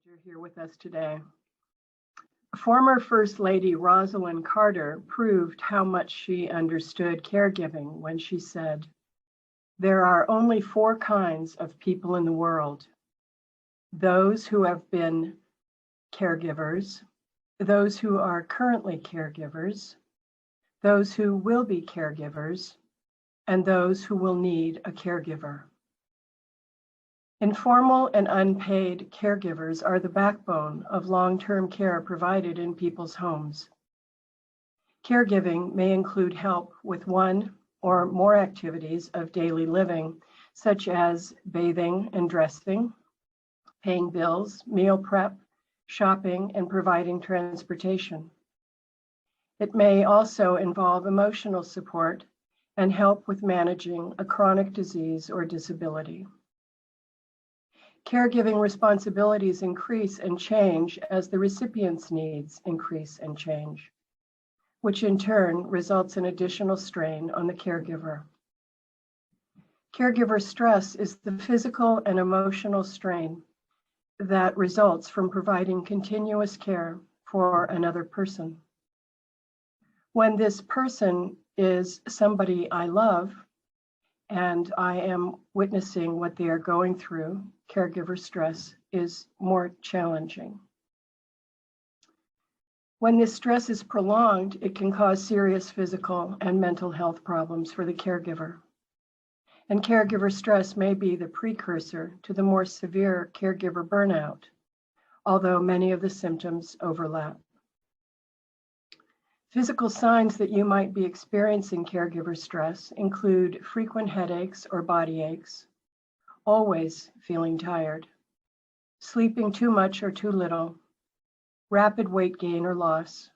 You're here with us today. Former First Lady Rosalind Carter proved how much she understood caregiving when she said, "There are only four kinds of people in the world: those who have been caregivers, those who are currently caregivers, those who will be caregivers, and those who will need a caregiver." Informal and unpaid caregivers are the backbone of long-term care provided in people's homes. Caregiving may include help with one or more activities of daily living, such as bathing and dressing, paying bills, meal prep, shopping, and providing transportation. It may also involve emotional support and help with managing a chronic disease or disability. Caregiving responsibilities increase and change as the recipient's needs increase and change, which in turn results in additional strain on the caregiver. Caregiver stress is the physical and emotional strain that results from providing continuous care for another person. When this person is somebody I love, and I am witnessing what they are going through, caregiver stress is more challenging. When this stress is prolonged, it can cause serious physical and mental health problems for the caregiver. And caregiver stress may be the precursor to the more severe caregiver burnout, although many of the symptoms overlap. Physical signs that you might be experiencing caregiver stress include frequent headaches or body aches, always feeling tired, sleeping too much or too little, rapid weight gain or loss,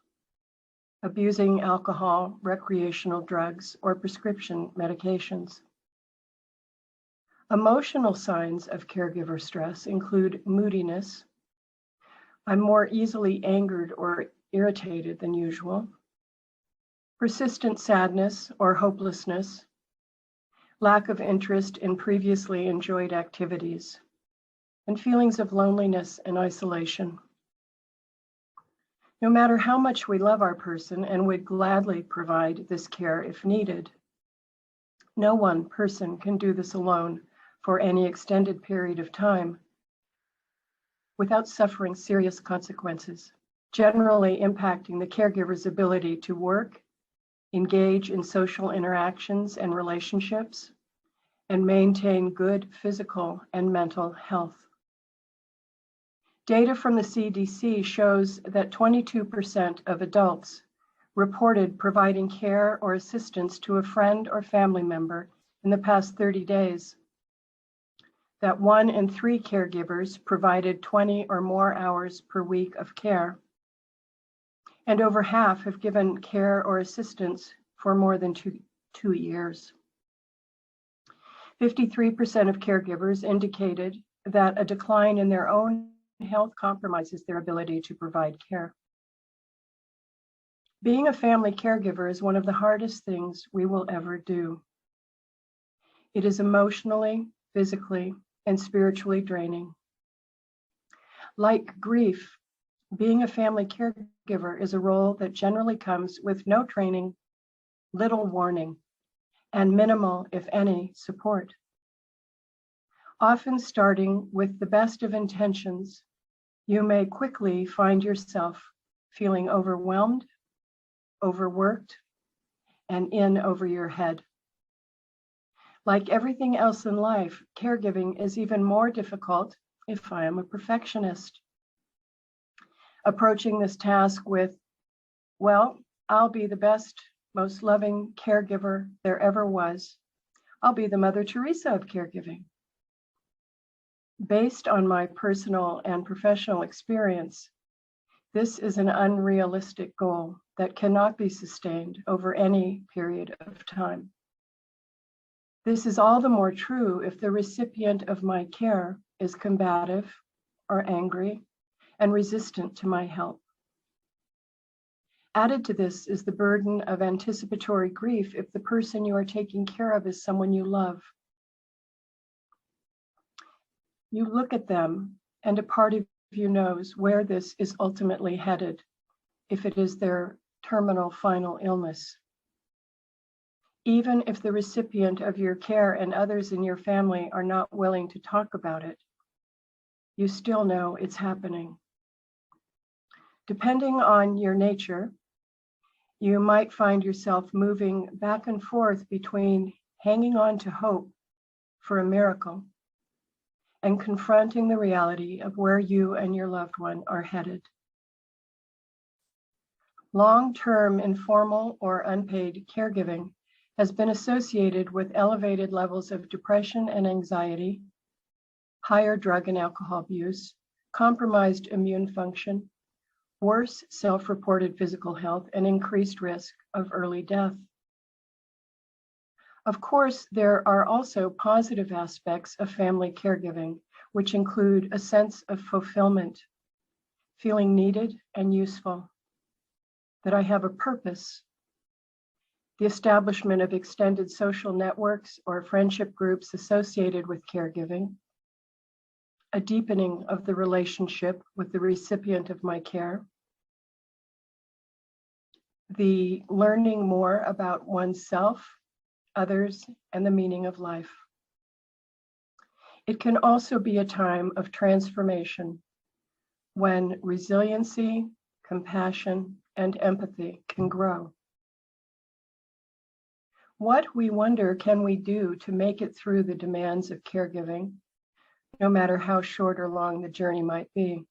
abusing alcohol, recreational drugs, or prescription medications. Emotional signs of caregiver stress include moodiness. I'm more easily angered or irritated than usual. Persistent sadness or hopelessness, lack of interest in previously enjoyed activities, and feelings of loneliness and isolation. No matter how much we love our person and would gladly provide this care if needed, no one person can do this alone for any extended period of time without suffering serious consequences, generally impacting the caregiver's ability to work, engage in social interactions and relationships, and maintain good physical and mental health. Data from the CDC shows that 22% of adults reported providing care or assistance to a friend or family member in the past 30 days. That 1 in 3 caregivers provided 20 or more hours per week of care. And over half have given care or assistance for more than two years. 53% of caregivers indicated that a decline in their own health compromises their ability to provide care. Being a family caregiver is one of the hardest things we will ever do. It is emotionally, physically, and spiritually draining. Like grief, being a family caregiver is a role that generally comes with no training, little warning, and minimal, if any, support. Often starting with the best of intentions, you may quickly find yourself feeling overwhelmed, overworked, and in over your head. Like everything else in life, caregiving is even more difficult if I am a perfectionist. Approaching this task with, well, I'll be the best, most loving caregiver there ever was. I'll be the Mother Teresa of caregiving. Based on my personal and professional experience, this is an unrealistic goal that cannot be sustained over any period of time. This is all the more true if the recipient of my care is combative or angry and resistant to my help. Added to this is the burden of anticipatory grief if the person you are taking care of is someone you love. You look at them and a part of you knows where this is ultimately headed, if it is their terminal final illness. Even if the recipient of your care and others in your family are not willing to talk about it, you still know it's happening. Depending on your nature, you might find yourself moving back and forth between hanging on to hope for a miracle and confronting the reality of where you and your loved one are headed. Long-term informal or unpaid caregiving has been associated with elevated levels of depression and anxiety, higher drug and alcohol use, compromised immune function, worse self-reported physical health, and increased risk of early death. Of course, there are also positive aspects of family caregiving, which include a sense of fulfillment, feeling needed and useful, that I have a purpose, the establishment of extended social networks or friendship groups associated with caregiving, a deepening of the relationship with the recipient of my care, the learning more about oneself, others, and the meaning of life. It can also be a time of transformation when resiliency, compassion, and empathy can grow. What, we wonder, can we do to make it through the demands of caregiving, no matter how short or long the journey might be?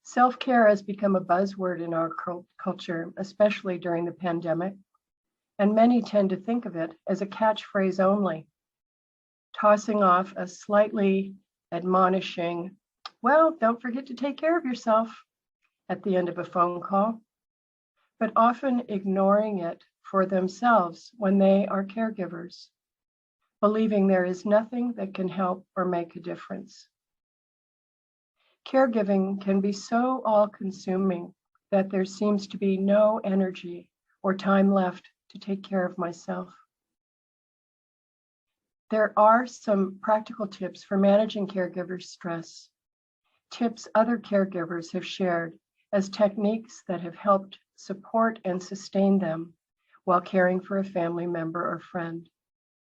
Self-care has become a buzzword in our culture, especially during the pandemic, and many tend to think of it as a catchphrase only, tossing off a slightly admonishing, well, don't forget to take care of yourself at the end of a phone call, but often ignoring it for themselves when they are caregivers, believing there is nothing that can help or make a difference. Caregiving can be so all-consuming that there seems to be no energy or time left to take care of myself. There are some practical tips for managing caregiver stress, tips other caregivers have shared as techniques that have helped support and sustain them while caring for a family member or friend.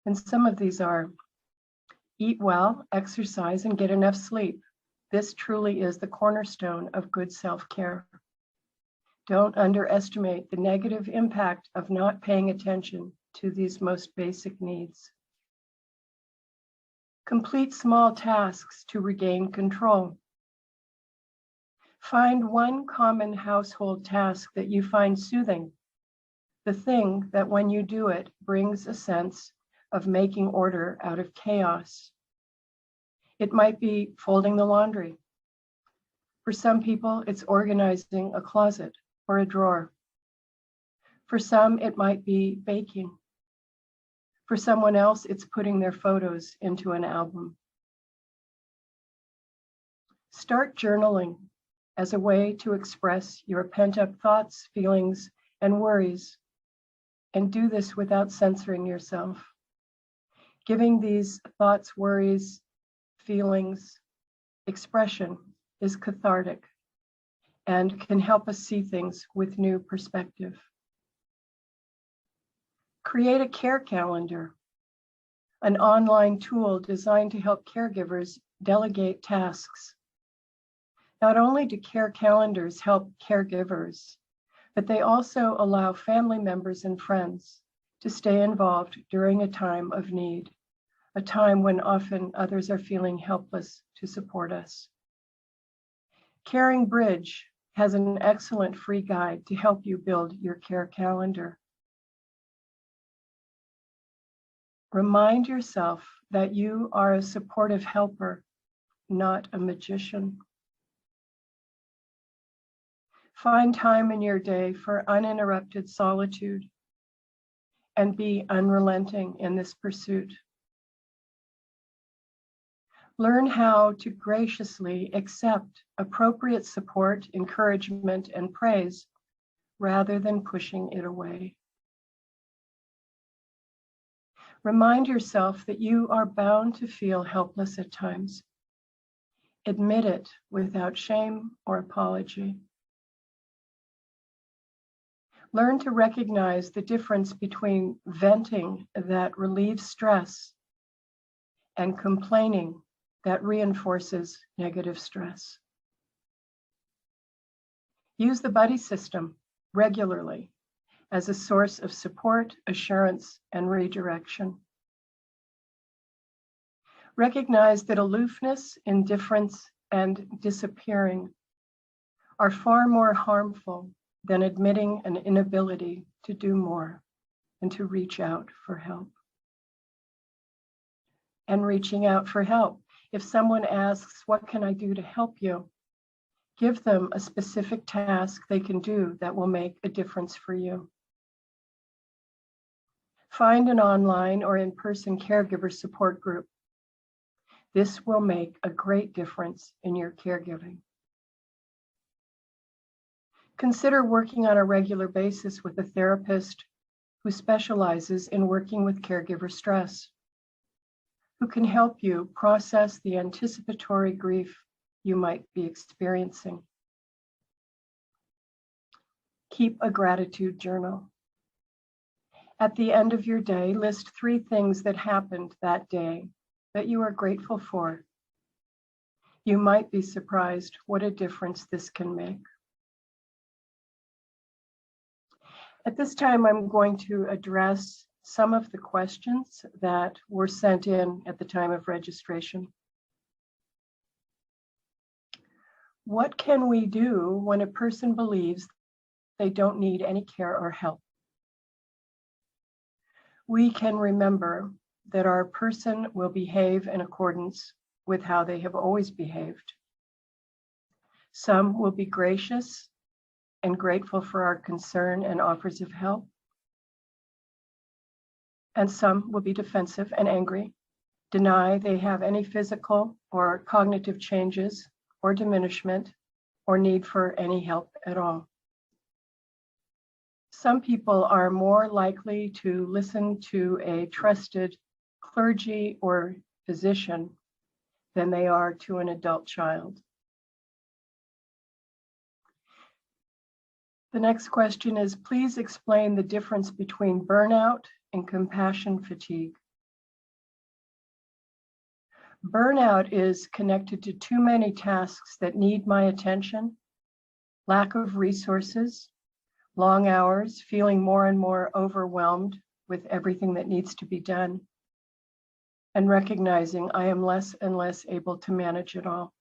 And some of these are: eat well, exercise, and get enough sleep. This truly is the cornerstone of good self-care. Don't underestimate the negative impact of not paying attention to these most basic needs. Complete small tasks to regain control. Find one common household task that you find soothing, the thing that when you do it brings a sense of making order out of chaos. It might be folding the laundry. For some people, it's organizing a closet or a drawer. For some, it might be baking. For someone else, it's putting their photos into an album. Start journaling as a way to express your pent-up thoughts, feelings, and worries, and do this without censoring yourself. Giving these thoughts, worries, feelings, expression is cathartic and can help us see things with new perspective. Create a care calendar, an online tool designed to help caregivers delegate tasks. Not only do care calendars help caregivers, but they also allow family members and friends to stay involved during a time of need, a time when often others are feeling helpless to support us. Caring Bridge has an excellent free guide to help you build your care calendar. Remind yourself that you are a supportive helper, not a magician. Find time in your day for uninterrupted solitude and be unrelenting in this pursuit. Learn how to graciously accept appropriate support, encouragement, and praise rather than pushing it away. Remind yourself that you are bound to feel helpless at times. Admit it without shame or apology. Learn to recognize the difference between venting that relieves stress and complaining that reinforces negative stress. Use the buddy system regularly as a source of support, assurance, and redirection. Recognize that aloofness, indifference, and disappearing are far more harmful than admitting an inability to do more and to reach out for help. And reaching out for help. If someone asks, "What can I do to help you?" give them a specific task they can do that will make a difference for you. Find an online or in-person caregiver support group. This will make a great difference in your caregiving. Consider working on a regular basis with a therapist who specializes in working with caregiver stress, who can help you process the anticipatory grief you might be experiencing. Keep a gratitude journal. At the end of your day, list 3 things that happened that day that you are grateful for. You might be surprised what a difference this can make. At this time, I'm going to address some of the questions that were sent in at the time of registration. What can we do when a person believes they don't need any care or help? We can remember that our person will behave in accordance with how they have always behaved. Some will be gracious and grateful for our concern and offers of help. And some will be defensive and angry, deny they have any physical or cognitive changes or diminishment or need for any help at all. Some people are more likely to listen to a trusted clergy or physician than they are to an adult child. The next question is, please explain the difference between burnout and compassion fatigue. Burnout is connected to too many tasks that need my attention, lack of resources, long hours, feeling more and more overwhelmed with everything that needs to be done, and recognizing I am less and less able to manage it all.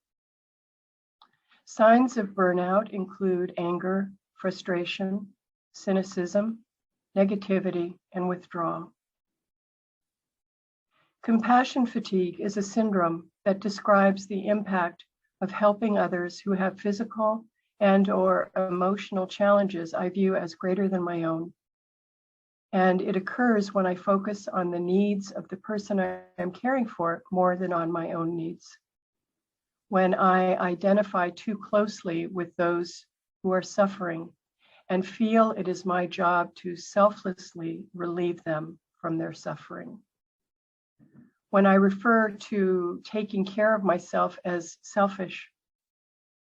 Signs of burnout include anger, frustration, cynicism, negativity, and withdrawal. Compassion fatigue is a syndrome that describes the impact of helping others who have physical and/or emotional challenges I view as greater than my own. And it occurs when I focus on the needs of the person I am caring for more than on my own needs. When I identify too closely with those who are suffering and feel it is my job to selflessly relieve them from their suffering. When I refer to taking care of myself as selfish,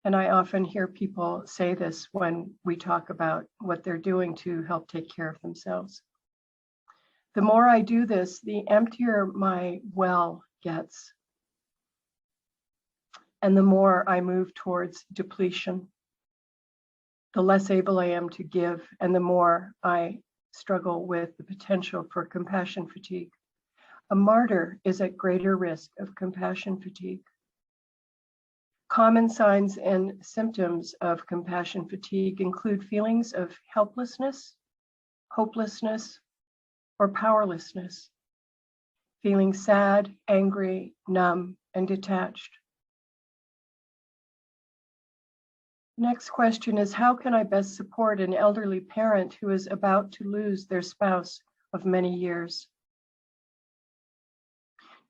and I often hear people say this when we talk about what they're doing to help take care of themselves. The more I do this, the emptier my well gets, and the more I move towards depletion. The less able I am to give, and the more I struggle with the potential for compassion fatigue. A martyr is at greater risk of compassion fatigue. Common signs and symptoms of compassion fatigue include feelings of helplessness, hopelessness, or powerlessness, feeling sad, angry, numb, and detached. Next question is, how can I best support an elderly parent who is about to lose their spouse of many years?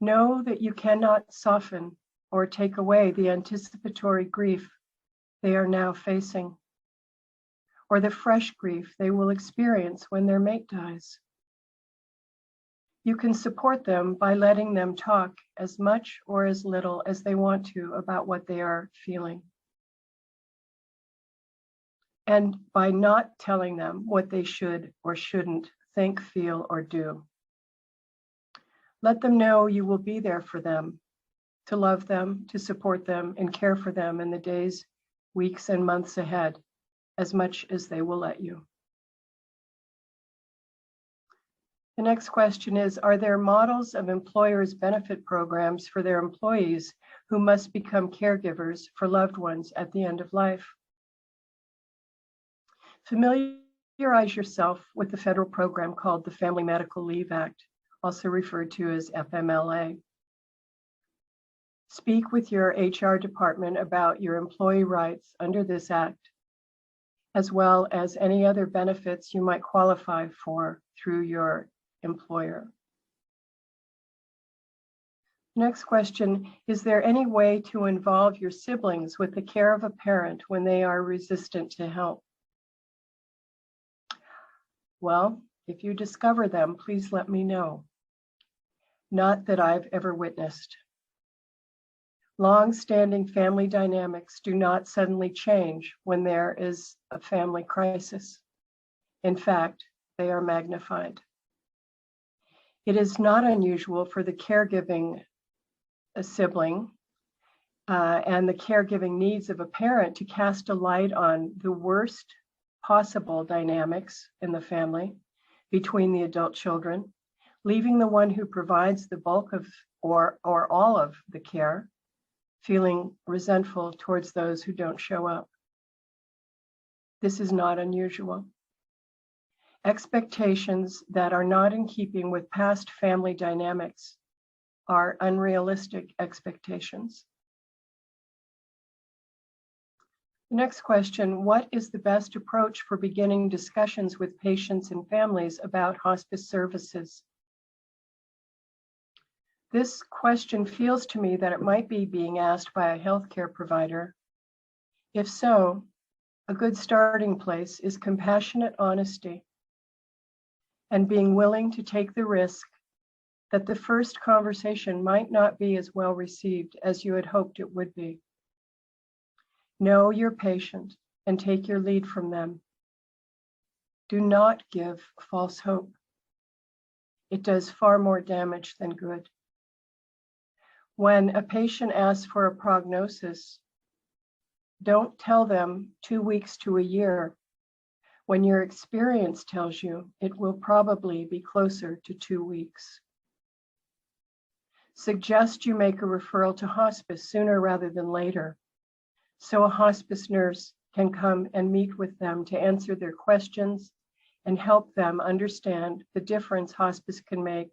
Know that you cannot soften or take away the anticipatory grief they are now facing, or the fresh grief they will experience when their mate dies. You can support them by letting them talk as much or as little as they want to about what they are feeling, and by not telling them what they should or shouldn't think, feel, or do. Let them know you will be there for them, to love them, to support them, and care for them in the days, weeks, and months ahead, as much as they will let you. The next question is, are there models of employers' benefit programs for their employees who must become caregivers for loved ones at the end of life? Familiarize yourself with the federal program called the Family Medical Leave Act, also referred to as FMLA. Speak with your HR department about your employee rights under this act, as well as any other benefits you might qualify for through your employer. Next question, is there any way to involve your siblings with the care of a parent when they are resistant to help? Well, if you discover them, please let me know. Not that I've ever witnessed. Long-standing family dynamics do not suddenly change when there is a family crisis. In fact, they are magnified. It is not unusual for the caregiving sibling and the caregiving needs of a parent to cast a light on the worst possible dynamics in the family between the adult children, leaving the one who provides the bulk of or all of the care feeling resentful towards those who don't show up. This is not unusual. Expectations that are not in keeping with past family dynamics are unrealistic expectations. Next question, what is the best approach for beginning discussions with patients and families about hospice services? This question feels to me that it might be being asked by a healthcare provider. If so, a good starting place is compassionate honesty and being willing to take the risk that the first conversation might not be as well received as you had hoped it would be. Know your patient and take your lead from them. Do not give false hope. It does far more damage than good. When a patient asks for a prognosis, don't tell them 2 weeks to a year when your experience tells you it will probably be closer to 2 weeks. Suggest you make a referral to hospice sooner rather than later, so a hospice nurse can come and meet with them to answer their questions and help them understand the difference hospice can make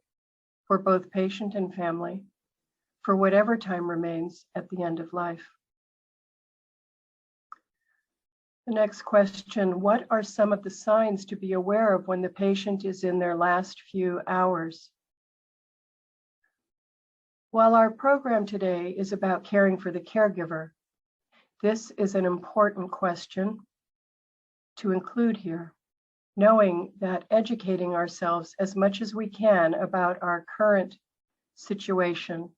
for both patient and family for whatever time remains at the end of life. The next question, what are some of the signs to be aware of when the patient is in their last few hours? While our program today is about caring for the caregiver, this is an important question to include here, knowing that educating ourselves as much as we can about our current situation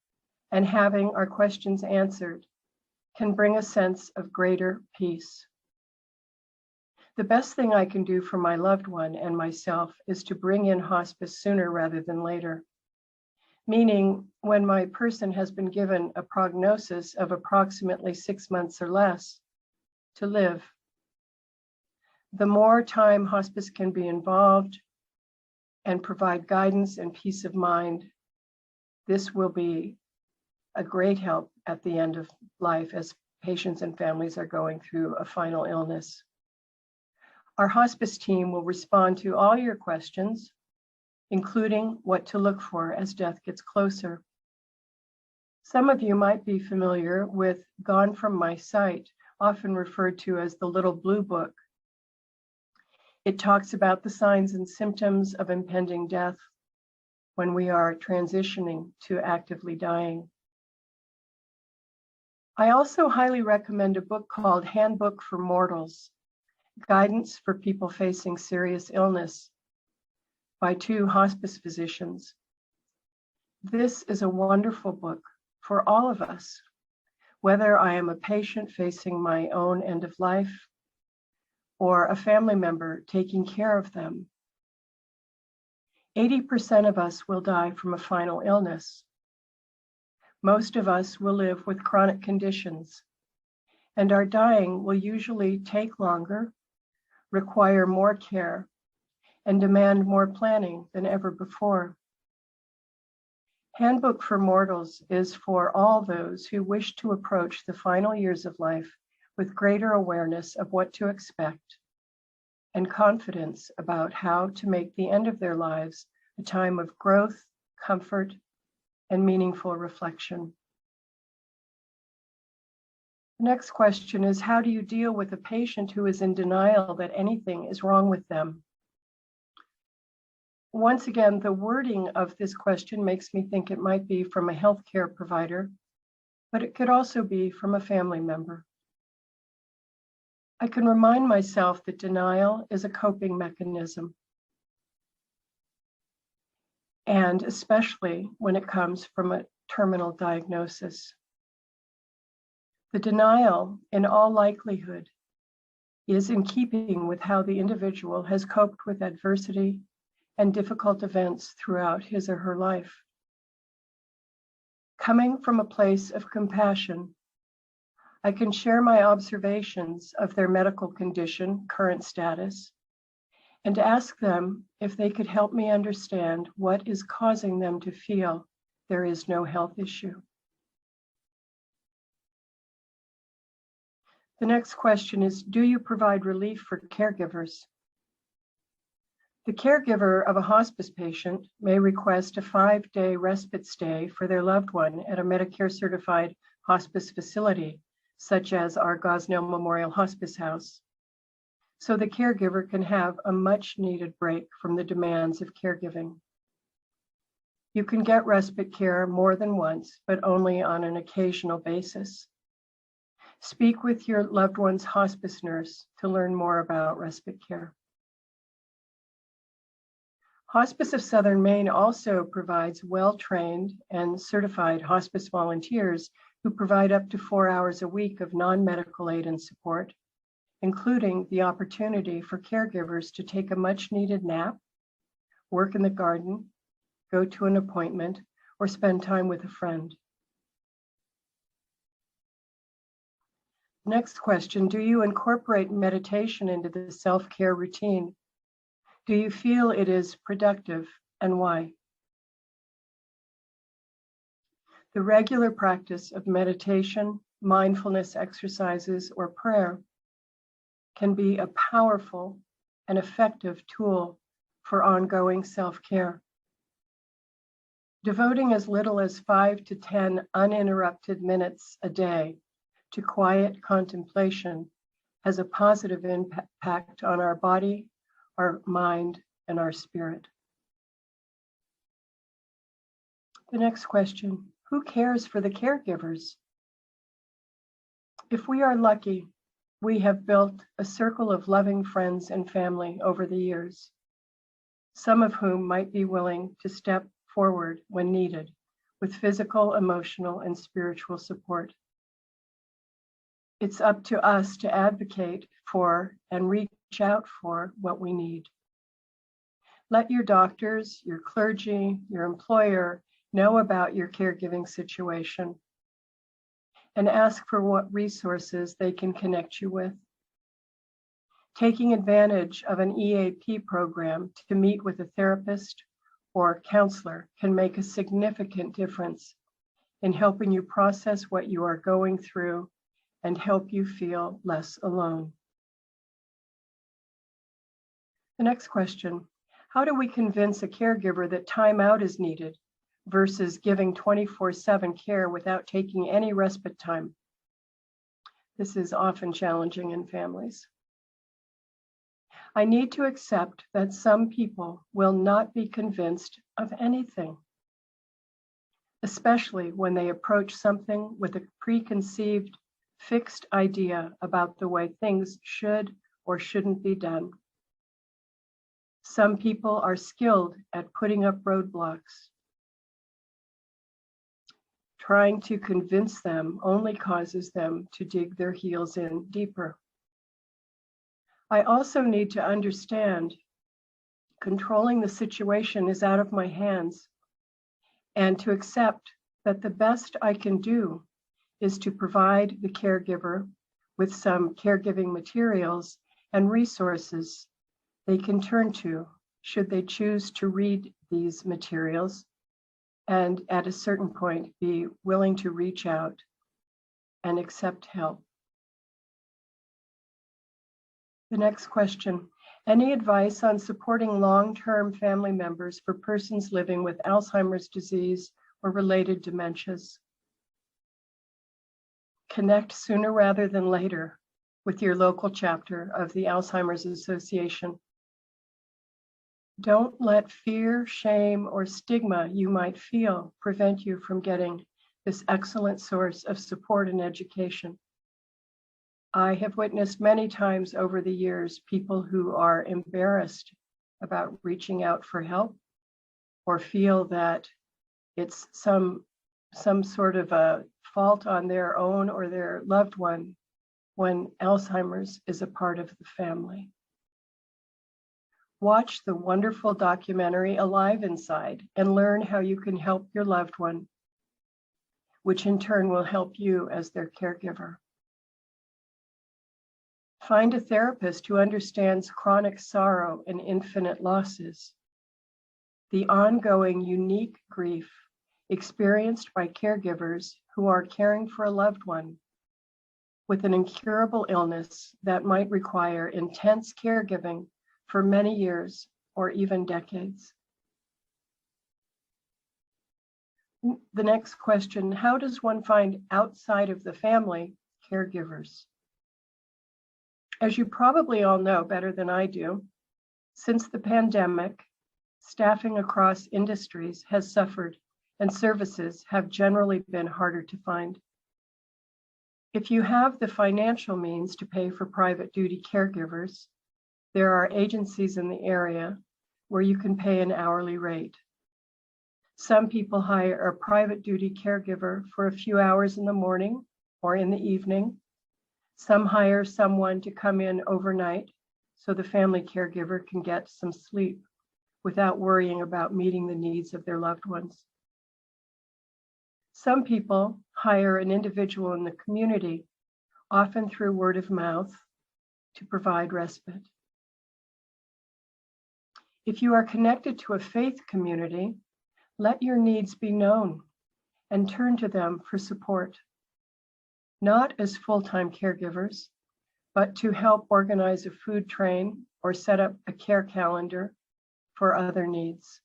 and having our questions answered can bring a sense of greater peace. The best thing I can do for my loved one and myself is to bring in hospice sooner rather than later, meaning when my person has been given a prognosis of approximately 6 months or less to live. The more time hospice can be involved and provide guidance and peace of mind, this will be a great help at the end of life as patients and families are going through a final illness. Our hospice team will respond to all your questions, including what to look for as death gets closer. Some of you might be familiar with Gone From My Sight, often referred to as the Little Blue Book. It talks about the signs and symptoms of impending death when we are transitioning to actively dying. I also highly recommend a book called Handbook for Mortals, Guidance for People Facing Serious Illness by 2 hospice physicians, This is a wonderful book for all of us, whether I am a patient facing my own end of life or a family member taking care of them. 80% of us will die from a final illness. Most of us will live with chronic conditions, and our dying will usually take longer, require more care, and demand more planning than ever before. Handbook for Mortals is for all those who wish to approach the final years of life with greater awareness of what to expect and confidence about how to make the end of their lives a time of growth, comfort, and meaningful reflection. The next question is, how do you deal with a patient who is in denial that anything is wrong with them? Once again, the wording of this question makes me think it might be from a healthcare provider, but it could also be from a family member. I can remind myself that denial is a coping mechanism, and especially when it comes from a terminal diagnosis. The denial, in all likelihood, is in keeping with how the individual has coped with adversity and difficult events throughout his or her life. Coming from a place of compassion, I can share my observations of their medical condition, current status, and ask them if they could help me understand what is causing them to feel there is no health issue. The next question is, do you provide relief for caregivers? The caregiver of a hospice patient may request a 5-day respite stay for their loved one at a Medicare-certified hospice facility, such as our Gosnell Memorial Hospice House, so the caregiver can have a much-needed break from the demands of caregiving. You can get respite care more than once, but only on an occasional basis. Speak with your loved one's hospice nurse to learn more about respite care. Hospice of Southern Maine also provides well-trained and certified hospice volunteers who provide up to 4 hours a week of non-medical aid and support, including the opportunity for caregivers to take a much-needed nap, work in the garden, go to an appointment, or spend time with a friend. Next question, do you incorporate meditation into the self-care routine? Do you feel it is productive, and why? The regular practice of meditation, mindfulness exercises, or prayer can be a powerful and effective tool for ongoing self-care. Devoting as little as 5 to 10 uninterrupted minutes a day to quiet contemplation has a positive impact on our body, our mind, and our spirit. The next question, who cares for the caregivers? If we are lucky, we have built a circle of loving friends and family over the years, some of whom might be willing to step forward when needed with physical, emotional, and spiritual support. It's up to us to advocate for and reach out for what we need. Let your doctors, your clergy, your employer know about your caregiving situation and ask for what resources they can connect you with. Taking advantage of an EAP program to meet with a therapist or counselor can make a significant difference in helping you process what you are going through and help you feel less alone. The next question, how do we convince a caregiver that time out is needed versus giving 24/7 care without taking any respite time? This is often challenging in families. I need to accept that some people will not be convinced of anything, especially when they approach something with a preconceived, fixed idea about the way things should or shouldn't be done. Some people are skilled at putting up roadblocks. Trying to convince them only causes them to dig their heels in deeper. I also need to understand controlling the situation is out of my hands, and to accept that the best I can do is to provide the caregiver with some caregiving materials and resources they can turn to should they choose to read these materials, and at a certain point be willing to reach out and accept help. The next question, any advice on supporting long-term family members for persons living with Alzheimer's disease or related dementias? Connect sooner rather than later with your local chapter of the Alzheimer's Association. Don't let fear, shame, or stigma you might feel prevent you from getting this excellent source of support and education. I have witnessed many times over the years people who are embarrassed about reaching out for help or feel that it's some sort of a fault on their own or their loved one when Alzheimer's is a part of the family. Watch the wonderful documentary Alive Inside and learn how you can help your loved one, which in turn will help you as their caregiver. Find a therapist who understands chronic sorrow and infinite losses, the ongoing unique grief experienced by caregivers who are caring for a loved one with an incurable illness that might require intense caregiving for many years or even decades. The next question, how does one find outside of the family caregivers? As you probably all know better than I do, since the pandemic, staffing across industries has suffered and services have generally been harder to find. If you have the financial means to pay for private duty caregivers, there are agencies in the area where you can pay an hourly rate. Some people hire a private duty caregiver for a few hours in the morning or in the evening. Some hire someone to come in overnight so the family caregiver can get some sleep without worrying about meeting the needs of their loved ones. Some people hire an individual in the community, often through word of mouth, to provide respite. If you are connected to a faith community, let your needs be known and turn to them for support, not as full-time caregivers, but to help organize a food train or set up a care calendar for other needs.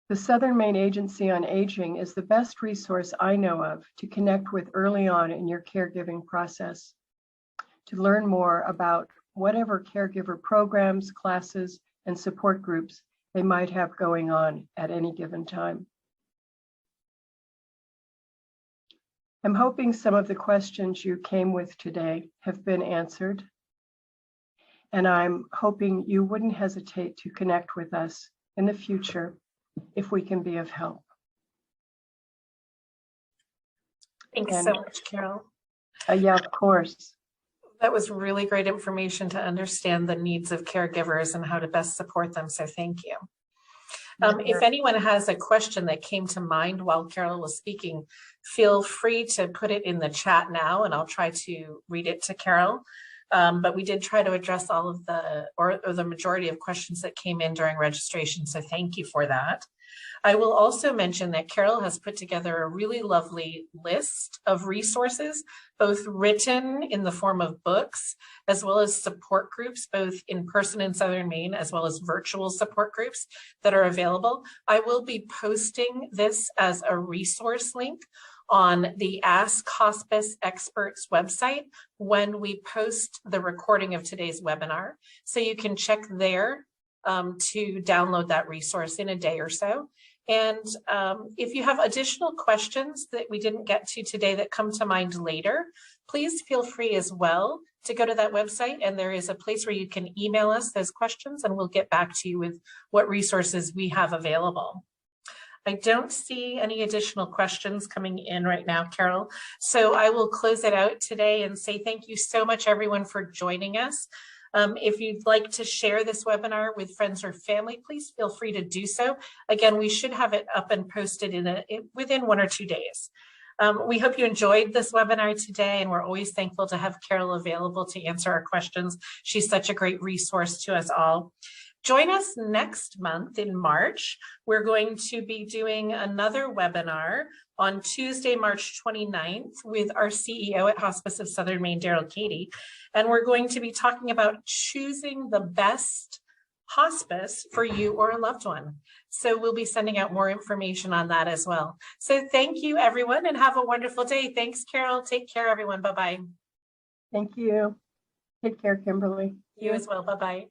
The Southern Maine Agency on Aging is the best resource I know of to connect with early on in your caregiving process, to learn more about whatever caregiver programs, classes, and support groups they might have going on at any given time. I'm hoping some of the questions you came with today have been answered, and I'm hoping you wouldn't hesitate to connect with us in the future if we can be of help. Thanks so much, Carol. Yeah, of course. That was really great information to understand the needs of caregivers and how to best support them, so thank you. If anyone has a question that came to mind while Carol was speaking, feel free to put it in the chat now and I'll try to read it to Carol. But we did try to address all of or the majority of questions that came in during registration, so thank you for that. I will also mention that Carol has put together a really lovely list of resources, both written in the form of books, as well as support groups, both in person in Southern Maine, as well as virtual support groups that are available. I will be posting this as a resource link on the Ask Hospice Experts website when we post the recording of today's webinar. So you can check there to download that resource in a day or so. And if you have additional questions that we didn't get to today that come to mind later, please feel free as well to go to that website, and there is a place where you can email us those questions and we'll get back to you with what resources we have available. I don't see any additional questions coming in right now, Carol. So I will close it out today and say thank you so much, everyone, for joining us. If you'd like to share this webinar with friends or family, please feel free to do so. Again, we should have it up and posted within 1 or 2 days. We hope you enjoyed this webinar today, and we're always thankful to have Carol available to answer our questions. She's such a great resource to us all. Join us next month in March. We're going to be doing another webinar on Tuesday, March 29th with our CEO at Hospice of Southern Maine, Daryl Cady. And we're going to be talking about choosing the best hospice for you or a loved one. So we'll be sending out more information on that as well. So thank you, everyone, and have a wonderful day. Thanks, Carol. Take care, everyone. Bye-bye. Thank you. Take care, Kimberly. You as well. Bye-bye.